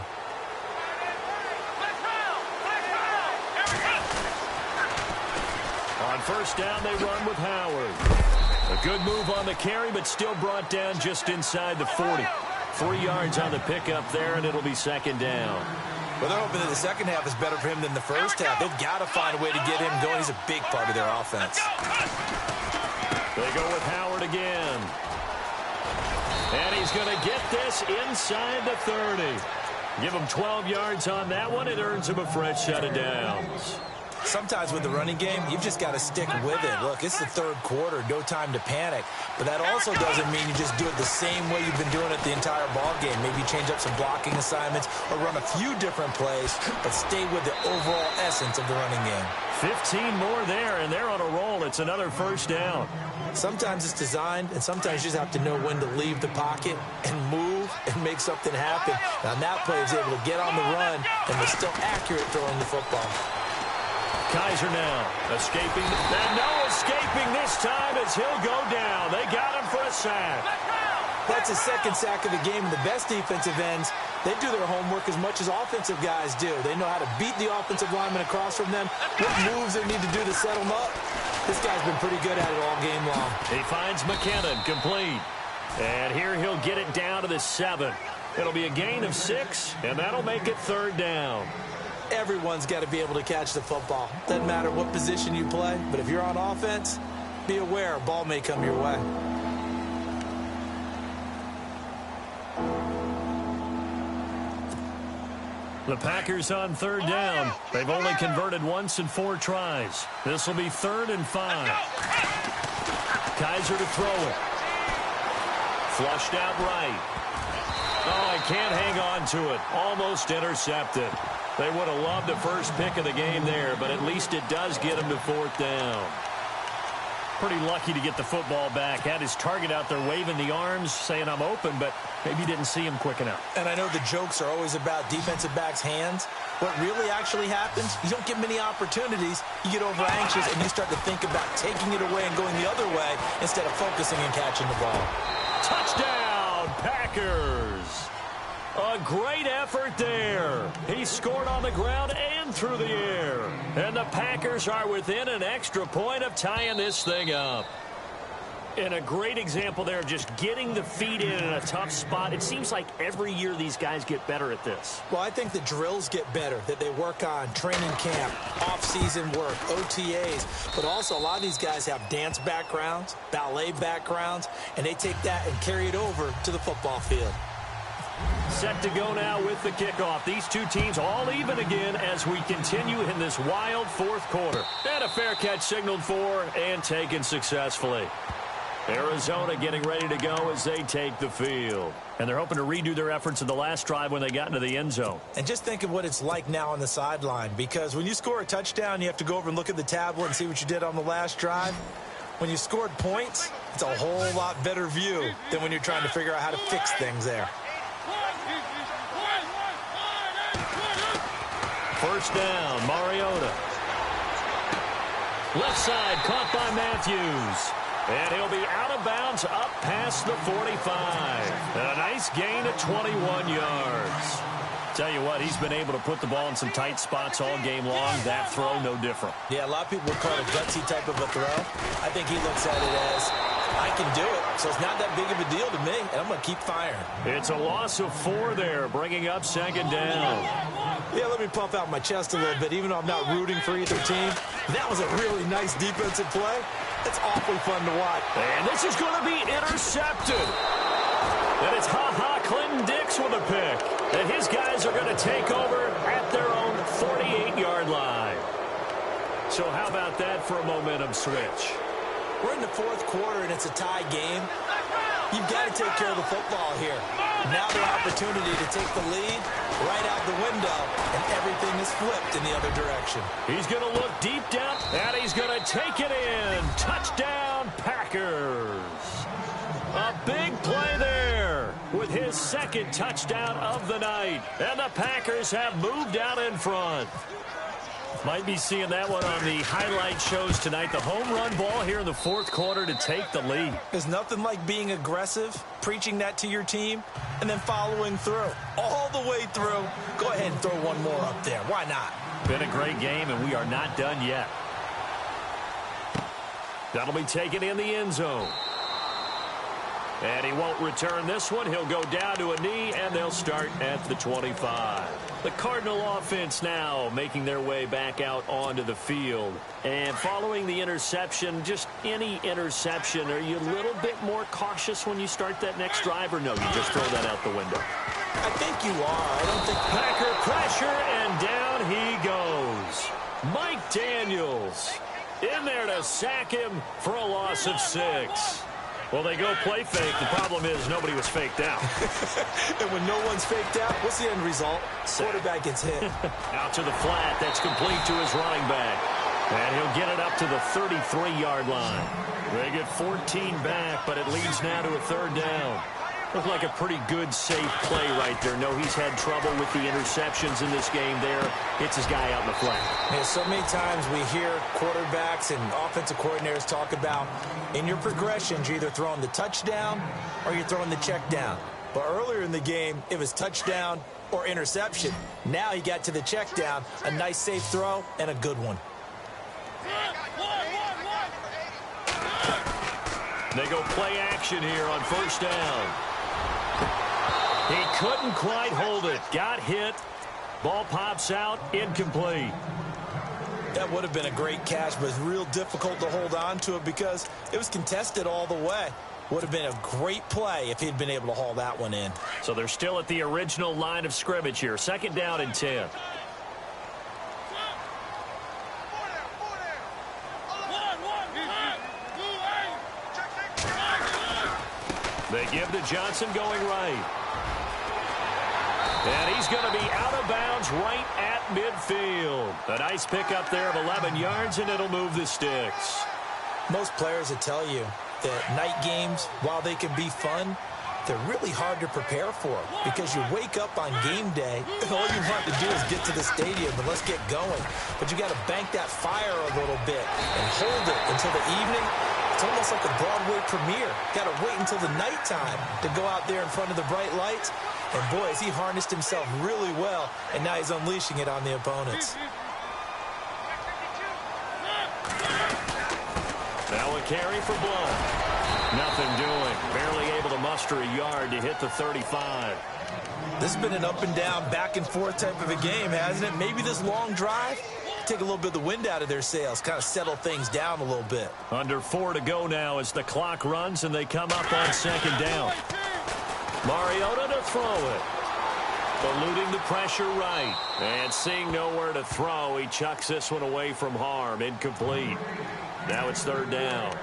On 1st down, they run with Howard. A good move on the carry, but still brought down just inside the 40. 3 yards on the pickup there, and it'll be 2nd down. Well, they're hoping that the second half is better for him than the first half. They've got to find a way to get him going. He's a big part of their offense. They go with Howard again. And he's going to get this inside the 30. Give him 12 yards on that one. It earns him a fresh set of downs. Sometimes with the running game, you've just got to stick with it. Look, it's the 3rd quarter, no time to panic. But that also doesn't mean you just do it the same way you've been doing it the entire ball game. Maybe change up some blocking assignments or run a few different plays, but stay with the overall essence of the running game. 15 more there, and they're on a roll. It's another 1st down. Sometimes it's designed, and sometimes you just have to know when to leave the pocket and move and make something happen. Now, that play is able to get on the run and was still accurate throwing the football. Kaiser now escaping, and no escaping this time as he'll go down. They got him for a sack. That's his 2nd sack of the game, and the best defensive ends, they do their homework as much as offensive guys do. They know how to beat the offensive lineman across from them, what moves they need to do to set them up. This guy's been pretty good at it all game long. He finds McKinnon, complete. And here he'll get it down to the 7. It'll be a gain of 6, and that'll make it 3rd down. Everyone's got to be able to catch the football. Doesn't matter what position you play, but if you're on offense, be aware a ball may come your way. The Packers on third down. They've only converted once in 4 tries. This will be 3rd and 5. Kaiser to throw it. Flushed out right. Oh, I can't hang on to it. Almost intercepted. They would have loved the first pick of the game there, but at least it does get them to 4th down. Pretty lucky to get the football back. Had his target out there waving the arms, saying I'm open, but maybe didn't see him quick enough. And I know the jokes are always about defensive backs' hands. What really actually happens, you don't get many opportunities. You get over anxious and you start to think about taking it away and going the other way instead of focusing and catching the ball. Touchdown, Packers! A great effort there. He scored on the ground and through the air. And the Packers are within an extra point of tying this thing up. And a great example there of just getting the feet in a tough spot. It seems like every year these guys get better at this. Well, I think the drills get better, that they work on training camp, off-season work, OTAs. But also a lot of these guys have dance backgrounds, ballet backgrounds, and they take that and carry it over to the football field. Set to go now with the kickoff. These two teams all even again as we continue in this wild 4th quarter. And a fair catch signaled for and taken successfully. Arizona getting ready to go as they take the field. And they're hoping to redo their efforts in the last drive when they got into the end zone. And just think of what it's like now on the sideline, because when you score a touchdown, you have to go over and look at the tablet and see what you did on the last drive. When you scored points, it's a whole lot better view than when you're trying to figure out how to fix things there. First down, Mariota. Left side, caught by Matthews. And he'll be out of bounds up past the 45. And a nice gain of 21 yards. Tell you what, he's been able to put the ball in some tight spots all game long. That throw, no different. Yeah, a lot of people would call it a gutsy type of a throw. I think he looks at it as, I can do it, so it's not that big of a deal to me, and I'm going to keep firing. It's a loss of 4 there, bringing up 2nd down. Yeah, let me puff out my chest a little bit, even though I'm not rooting for either team. That was a really nice defensive play. It's awfully fun to watch. And this is going to be intercepted. And it's Clinton Dix with a pick. And his guys are going to take over at their own 48-yard line. So how about that for a momentum switch? We're in the 4th quarter, and it's a tie game. You've got to take care of the football here. Now their opportunity to take the lead right out the window, and everything is flipped in the other direction. He's going to look deep down, and he's going to take it in. Touchdown, Packers. A big play there with his 2nd touchdown of the night. And the Packers have moved out in front. Might be seeing that one on the highlight shows tonight. The home run ball here in the 4th quarter to take the lead. There's nothing like being aggressive, preaching that to your team, and then following through. All the way through. Go ahead and throw one more up there. Why not? Been a great game, and we are not done yet. That'll be taken in the end zone. And he won't return this one. He'll go down to a knee, and they'll start at the 25. The Cardinal offense now making their way back out onto the field. And following the interception, just any interception, are you a little bit more cautious when you start that next drive, or no, you just throw that out the window? I think you are. I don't think... Packer pressure, and down he goes. Mike Daniels in there to sack him for a loss of 6. Well, they go play fake. The problem is nobody was faked out. And when no one's faked out, what's the end result? Quarterback gets hit. Out to the flat. That's complete to his running back. And he'll get it up to the 33-yard line. They get 14 back, but it leads now to a 3rd down. Looked like a pretty good, safe play right there. No, he's had trouble with the interceptions in this game there. Hits his guy out in the flat. Yeah, so many times we hear quarterbacks and offensive coordinators talk about in your progressions, you're either throwing the touchdown or you're throwing the check down. But earlier in the game, it was touchdown or interception. Now he got to the check down, a nice safe throw, and a good one. They go play action here on 1st down. He couldn't quite hold it. Got hit. Ball pops out. Incomplete. That would have been a great catch, but it's real difficult to hold on to it because it was contested all the way. Would have been a great play if he'd been able to haul that one in. So they're still at the original line of scrimmage here. 2nd down and 10. They give to Johnson going right. And he's going to be out of bounds right at midfield. A nice pickup there of 11 yards, and it'll move the sticks. Most players will tell you that night games, while they can be fun, they're really hard to prepare for because you wake up on game day and all you want to do is get to the stadium and let's get going. But you got to bank that fire a little bit and hold it until the evening. It's almost like a Broadway premiere. Got to wait until the nighttime to go out there in front of the bright lights. And boy, has he harnessed himself really well, and now he's unleashing it on the opponents. Now a carry for Blunt. Nothing doing. Barely able to muster a yard to hit the 35. This has been an up and down, back and forth type of a game, hasn't it? Maybe this long drive, take a little bit of the wind out of their sails, kind of settle things down a little bit. Under 4 to go now as the clock runs and they come up on 2nd down. Mariota to throw it. Eluding the pressure right. And seeing nowhere to throw, he chucks this one away from harm. Incomplete. Now it's 3rd down.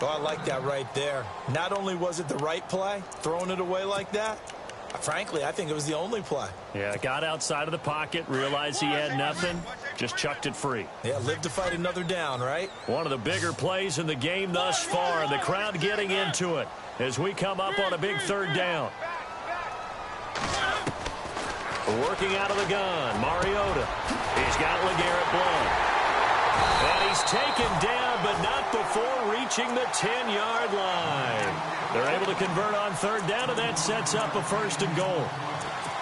Oh, I like that right there. Not only was it the right play, throwing it away like that, frankly, I think it was the only play. Yeah, got outside of the pocket, realized he had nothing, just chucked it free. Yeah, live to fight another down, right? One of the bigger plays in the game thus far, and the crowd getting into it as we come up on a big 3rd down. Working out of the gun, Mariota. He's got LeGarrette Blount. And he's taken down, but not before reaching the 10-yard line. They're able to convert on 3rd down, and that sets up a 1st and goal.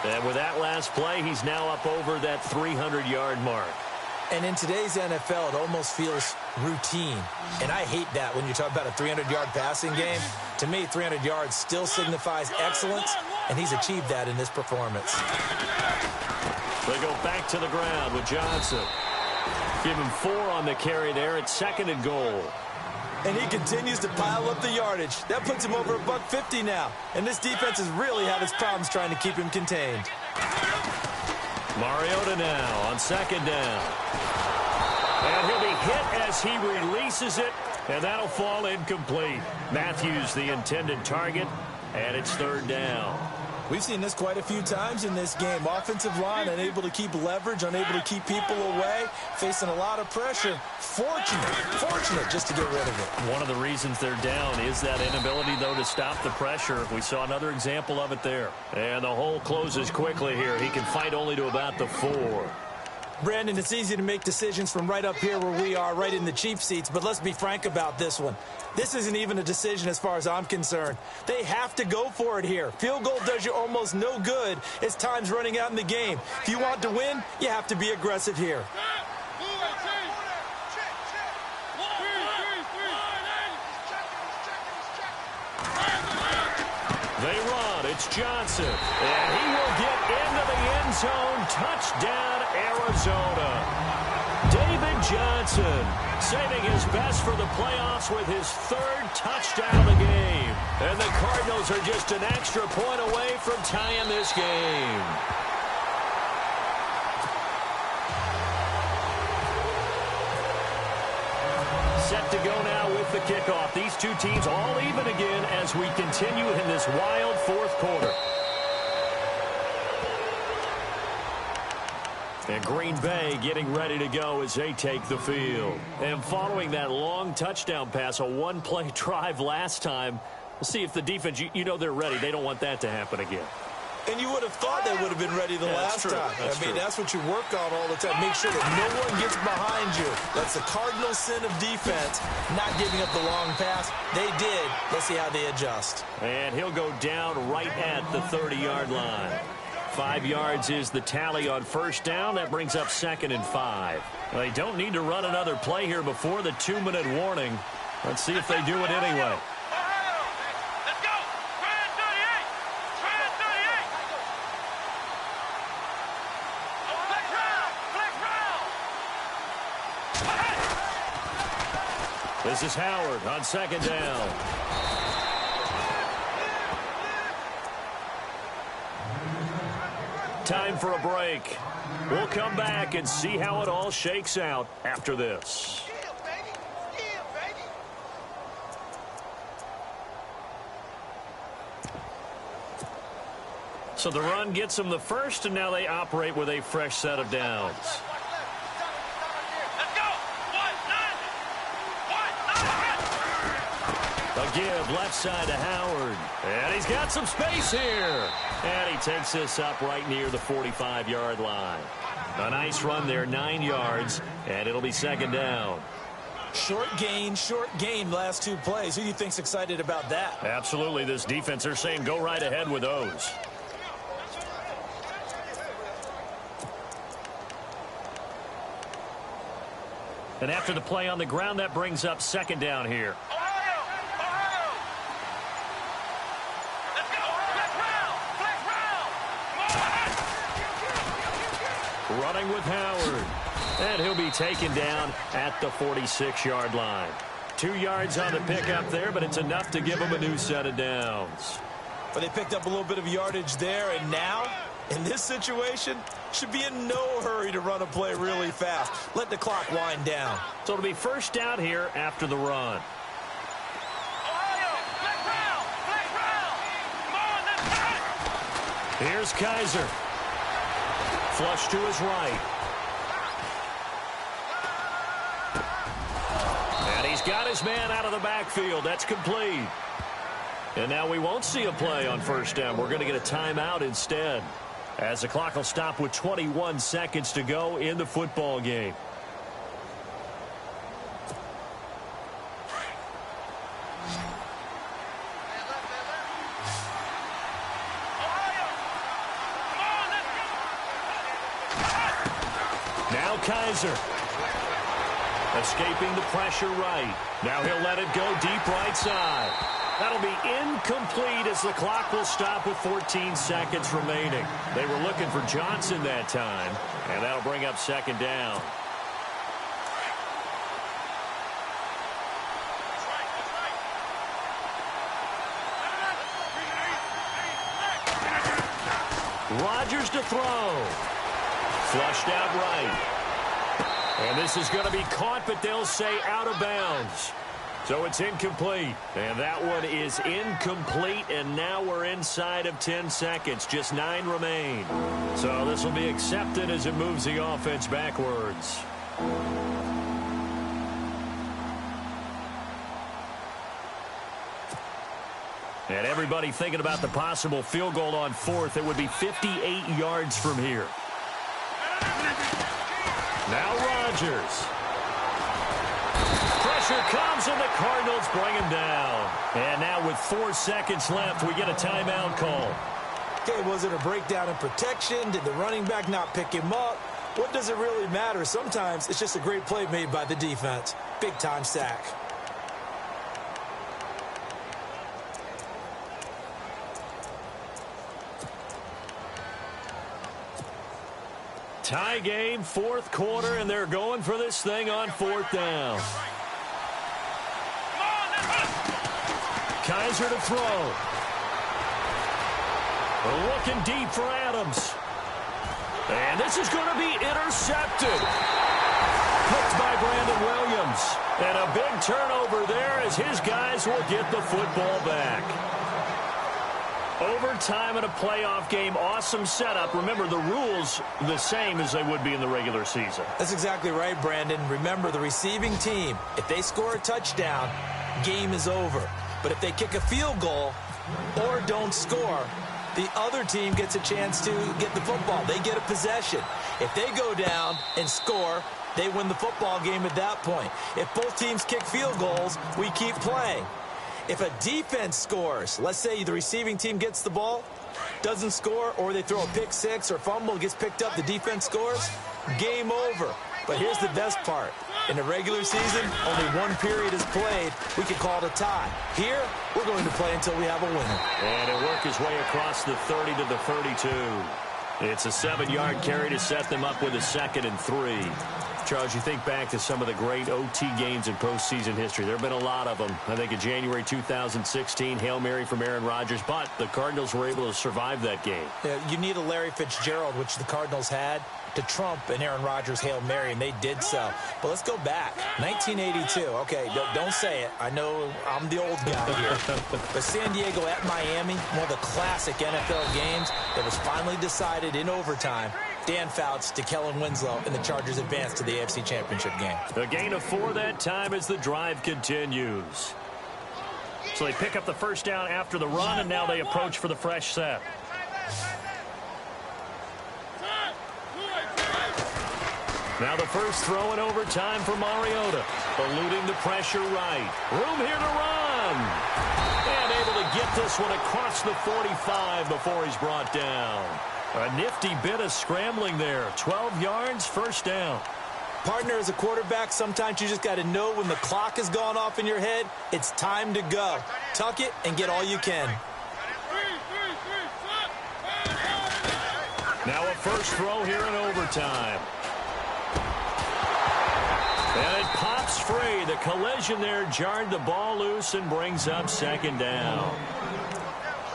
And with that last play, he's now up over that 300-yard mark. And in today's NFL, it almost feels routine. And I hate that when you talk about a 300-yard passing game. To me, 300 yards still signifies excellence, and he's achieved that in this performance. They go back to the ground with Johnson. Give him 4 on the carry there at 2nd and goal. And he continues to pile up the yardage. That puts him over $150 now. And this defense has really had its problems trying to keep him contained. Mariota now on 2nd down. And he'll be hit as he releases it, and that'll fall incomplete. Matthews, the intended target, and it's 3rd down. We've seen this quite a few times in this game. Offensive line unable to keep leverage, unable to keep people away, facing a lot of pressure. Fortunate just to get rid of it. One of the reasons they're down is that inability, though, to stop the pressure. We saw another example of it there. And the hole closes quickly here. He can fight only to about the 4. Brandon, it's easy to make decisions from right up here where we are, right in the cheap seats, but let's be frank about this one. This isn't even a decision as far as I'm concerned. They have to go for it here. Field goal does you almost no good as time's running out in the game. If you want to win, you have to be aggressive here. They run. It's Johnson. And he will get into the end zone. Touchdown, Arizona. David Johnson saving his best for the playoffs with his 3rd touchdown of the game. And the Cardinals are just an extra point away from tying this game. Set to go now with the kickoff. These two teams all even again as we continue in this wild 4th quarter. And Green Bay getting ready to go as they take the field. And following that long touchdown pass, a 1-play drive last time, we'll see if the defense, you know they're ready. They don't want that to happen again. And you would have thought they would have been ready the last time. That's what you work on all the time. Make sure that no one gets behind you. That's the cardinal sin of defense, not giving up the long pass. They did. Let's see how they adjust. And he'll go down right at the 30-yard line. 5 yards is the tally on 1st down. That brings up 2nd and 5. They don't need to run another play here before the 2-minute warning. Let's see if they do it anyway. This is Howard on 2nd down. Time for a break. We'll come back and see how it all shakes out after this. So the run gets them the first, and now they operate with a fresh set of downs. A give left side to Howard. And he's got some space here. And he takes this up right near the 45-yard line. A nice run there, 9 yards, and it'll be second down. Short gain last 2 plays. Who do you think's excited about that? Absolutely. This defense, they're saying go right ahead with those. And after the play on the ground, that brings up second down here. Running with Howard. And he'll be taken down at the 46-yard line. 2 yards on the pickup there, but it's enough to give him a new set of downs. But they picked up a little bit of yardage there, and now, in this situation, should be in no hurry to run a play really fast. Let the clock wind down. So it'll be first down here after the run. Here's Kaiser. Flush to his right. And he's got his man out of the backfield. That's complete. And now we won't see a play on first down. We're going to get a timeout instead, as the clock will stop with 21 seconds to go in the football game. Now Kaiser. Escaping the pressure right. Now he'll let it go deep right side. That'll be incomplete as the clock will stop with 14 seconds remaining. They were looking for Johnson that time, and that'll bring up second down. Rodgers to throw. Flushed out right. And this is going to be caught, but they'll say out of bounds. So it's incomplete. And that one is incomplete, and now we're inside of 10 seconds. Just 9 remain. So this will be accepted as it moves the offense backwards. And everybody thinking about the possible field goal on fourth. It would be 58 yards from here. Now Rodgers. Pressure comes, and the Cardinals bring him down. And now with 4 seconds left, we get a timeout call. Okay, was it a breakdown in protection? Did the running back not pick him up? What does it really matter? Sometimes it's just a great play made by the defense. Big-time sack. Tie game, fourth quarter, and they're going for this thing on fourth down. Kaiser to throw. Looking deep for Adams. And this is going to be intercepted. Hooked by Brandon Williams. And a big turnover there as his guys will get the football back. Overtime in a playoff game, awesome setup. Remember, the rules the same as they would be in the regular season. That's exactly right, Brandon. Remember, the receiving team, if they score a touchdown, game is over. But if they kick a field goal or don't score, the other team gets a chance to get the football. They get a possession. If they go down and score, they win the football game at that point. If both teams kick field goals, we keep playing. If a defense scores, let's say the receiving team gets the ball, doesn't score, or they throw a pick six or fumble, gets picked up, the defense scores, game over. But here's the best part. In the regular season, only one period is played. We can call it a tie. Here, we're going to play until we have a winner. And he'll work his way across the 30 to the 32. It's a 7-yard carry to set them up with a 2nd and 3. Charles, you think back to some of the great OT games in postseason history. There have been a lot of them. I think in January 2016, Hail Mary from Aaron Rodgers, but the Cardinals were able to survive that game. Yeah, you need a Larry Fitzgerald, which the Cardinals had, to trump an Aaron Rodgers Hail Mary, and they did so. But let's go back. 1982. Okay, don't say it. I know I'm the old guy here. But San Diego at Miami, one of the classic NFL games that was finally decided in overtime. Dan Fouts to Kellen Winslow, and the Chargers advance to the AFC Championship game. A gain of 4 that time as the drive continues. So they pick up the first down after the run, and now they approach for the fresh set. Now the first throw in overtime for Mariota. Eluding the pressure right. Room here to run. And able to get this one across the 45 before he's brought down. A nifty bit of scrambling there. 12 yards, first down. Partner, as a quarterback, sometimes you just got to know when the clock has gone off in your head, it's time to go. Tuck it and get all you can. Now a first throw here in overtime. And it pops free. The collision there jarred the ball loose and brings up second down.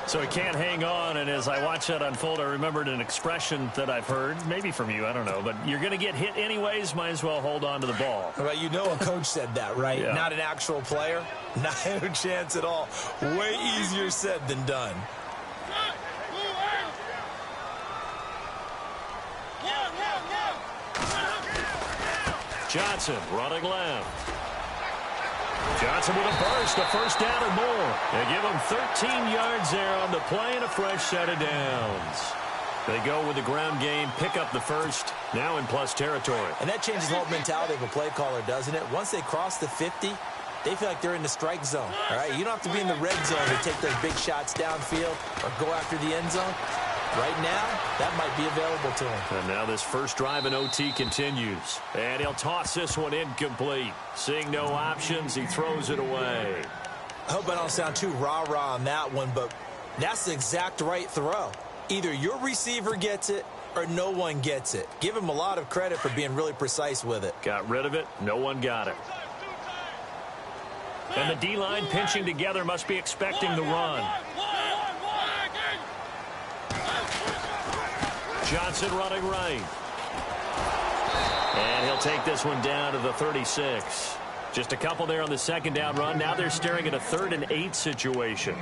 So he can't hang on, and as I watch that unfold, I remembered an expression that I've heard, maybe from you, I don't know, but you're going to get hit anyways, might as well hold on to the ball. Well, you know a coach said that, right? Yeah. Not an actual player. Not a chance at all. Way easier said than done. Johnson running left. Johnson with a burst, a first down or more. They give him 13 yards there on the play and a fresh set of downs. They go with the ground game, pick up the first, now in plus territory. And that changes the whole mentality of a play caller, doesn't it? Once they cross the 50, they feel like they're in the strike zone. All right, you don't have to be in the red zone to take those big shots downfield or go after the end zone. Right now, that might be available to him. And now this first drive in OT continues. And he'll toss this one incomplete. Seeing no options, he throws it away. I hope I don't sound too rah-rah on that one, but that's the exact right throw. Either your receiver gets it or no one gets it. Give him a lot of credit for being really precise with it. Got rid of it. No one got it. And the D-line pinching together must be expecting the run. Johnson running right. And he'll take this one down to the 36. Just a couple there on the second down run. Now they're staring at a 3rd and 8 situation.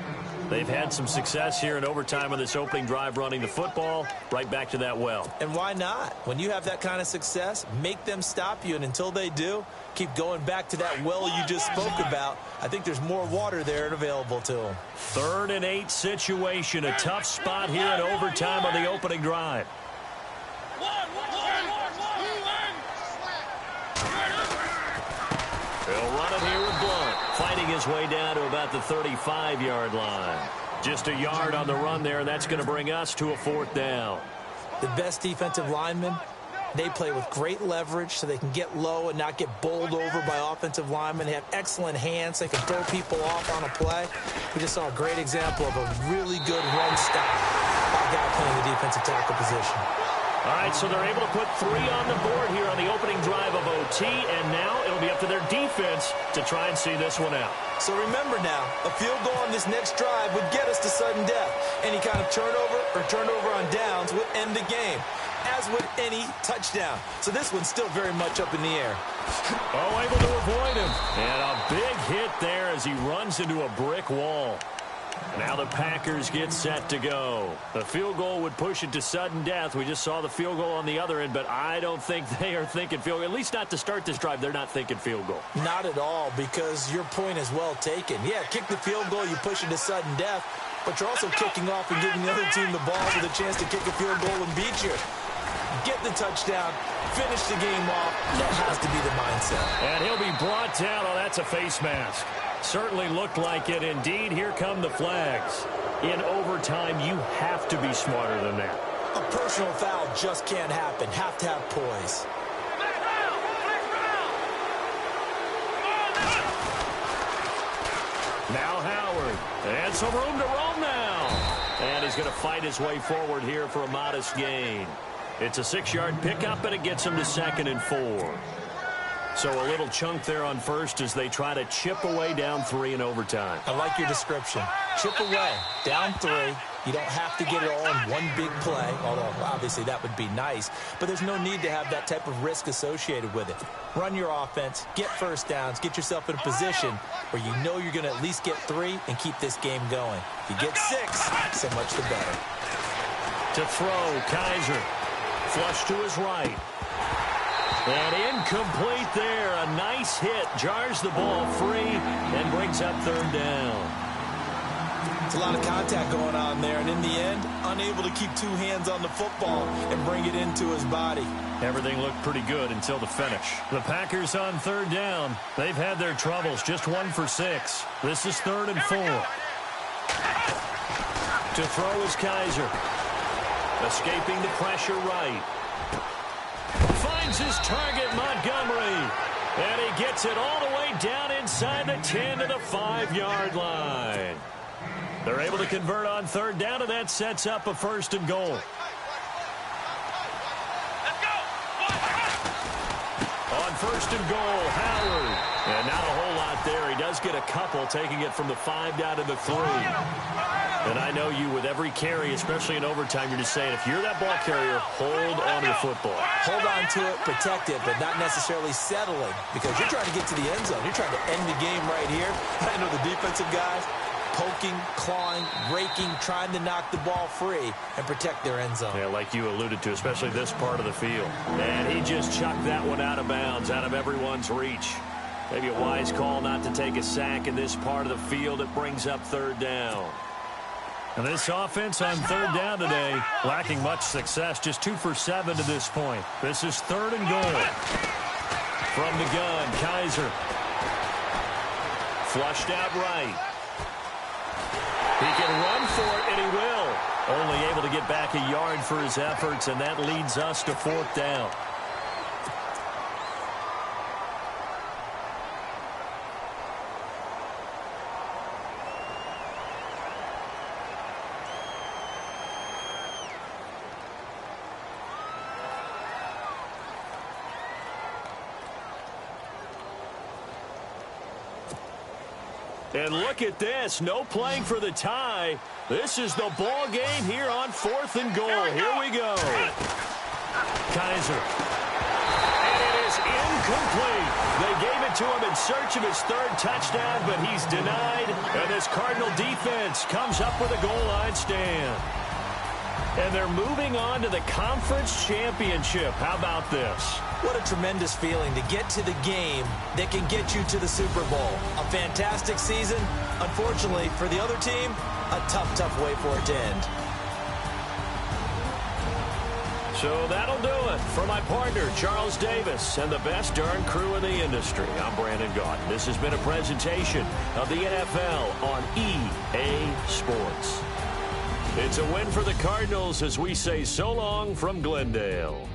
They've had some success here in overtime on this opening drive running the football. Right back to that well. And why not? When you have that kind of success, make them stop you. And until they do, keep going back to that well you just spoke about. I think there's more water there and available to them. 3rd and 8 situation. A tough spot here in overtime on the opening drive. He'll run it here with Blunt, fighting his way down to about the 35-yard line. Just a yard on the run there, and that's going to bring us to a 4th down. The best defensive linemen, they play with great leverage so they can get low and not get bowled over by offensive linemen. They have excellent hands. They can throw people off on a play. We just saw a great example of a really good run stop by a guy playing the defensive tackle position. All right, so they're able to put 3 on the board here on the opening drive of OT, and now it'll be up to their defense to try and see this one out. So remember now, a field goal on this next drive would get us to sudden death. Any kind of turnover or turnover on downs would end the game, as would any touchdown. So this one's still very much up in the air. Oh, able to avoid him. And a big hit there as he runs into a brick wall. Now the Packers get set to go. The field goal would push it to sudden death. We just saw the field goal on the other end, but I don't think they are thinking field goal. At least not to start this drive. They're not thinking field goal. Not at all, because your point is well taken. Yeah, kick the field goal, you push it to sudden death, but you're also kicking off and giving the other team the ball with a chance to kick a field goal and beat you. Get the touchdown, finish the game off. That has to be the mindset. And he'll be brought down. Oh, that's a face mask. Certainly looked like it. Indeed, here come the flags. In overtime, you have to be smarter than that. A personal foul just can't happen. Have to have poise. Now Howard. And some room to roam now. And he's going to fight his way forward here for a modest gain. It's a 6-yard pickup, and it gets them to 2nd and 4. So a little chunk there on first as they try to chip away down 3 in overtime. I like your description. Chip away, down 3. You don't have to get it all in one big play, although obviously that would be nice. But there's no need to have that type of risk associated with it. Run your offense, get first downs, get yourself in a position where you know you're going to at least get 3 and keep this game going. If you get 6, so much the better. To throw, Kaiser. Flush to his right. And incomplete there. A nice hit. Jars the ball free and brings up 3rd down. It's a lot of contact going on there, and in the end, unable to keep 2 hands on the football and bring it into his body. Everything looked pretty good until the finish. The Packers on 3rd down. They've had their troubles. Just 1 for 6. This is 3rd and 4. To throw is Kaiser. Escaping the pressure right. Finds his target, Montgomery. And he gets it all the way down inside the 10 to the 5-yard line. They're able to convert on 3rd down, and that sets up a 1st and goal. On 1st and goal, Howard. And not a whole lot there. He does get a couple, taking it from the 5 down to the 3. And I know you, with every carry, especially in overtime, you're just saying, if you're that ball carrier, hold on to the football. Hold on to it, protect it, but not necessarily settling, because you're trying to get to the end zone. You're trying to end the game right here. I know the defensive guys poking, clawing, raking, trying to knock the ball free and protect their end zone. Yeah, like you alluded to, especially this part of the field. And he just chucked that one out of bounds, out of everyone's reach. Maybe a wise call not to take a sack in this part of the field. It brings up 3rd down. And this offense on 3rd down today, lacking much success, just 2 for 7 to this point. This is 3rd and goal. From the gun, Kaiser. Flushed out right. He can run for it, and he will. Only able to get back a yard for his efforts, and that leads us to 4th down. And look at this. No playing for the tie. This is the ball game here on 4th and goal. Here we go. Kaiser. And it is incomplete. They gave it to him in search of his 3rd touchdown, but he's denied. And this Cardinal defense comes up with a goal line stand. And they're moving on to the conference championship. How about this? What a tremendous feeling to get to the game that can get you to the Super Bowl. A fantastic season. Unfortunately, for the other team, a tough, tough way for it to end. So that'll do it. For my partner, Charles Davis, and the best darn crew in the industry, I'm Brandon Gaudin. This has been a presentation of the NFL on EA Sports. It's a win for the Cardinals as we say so long from Glendale.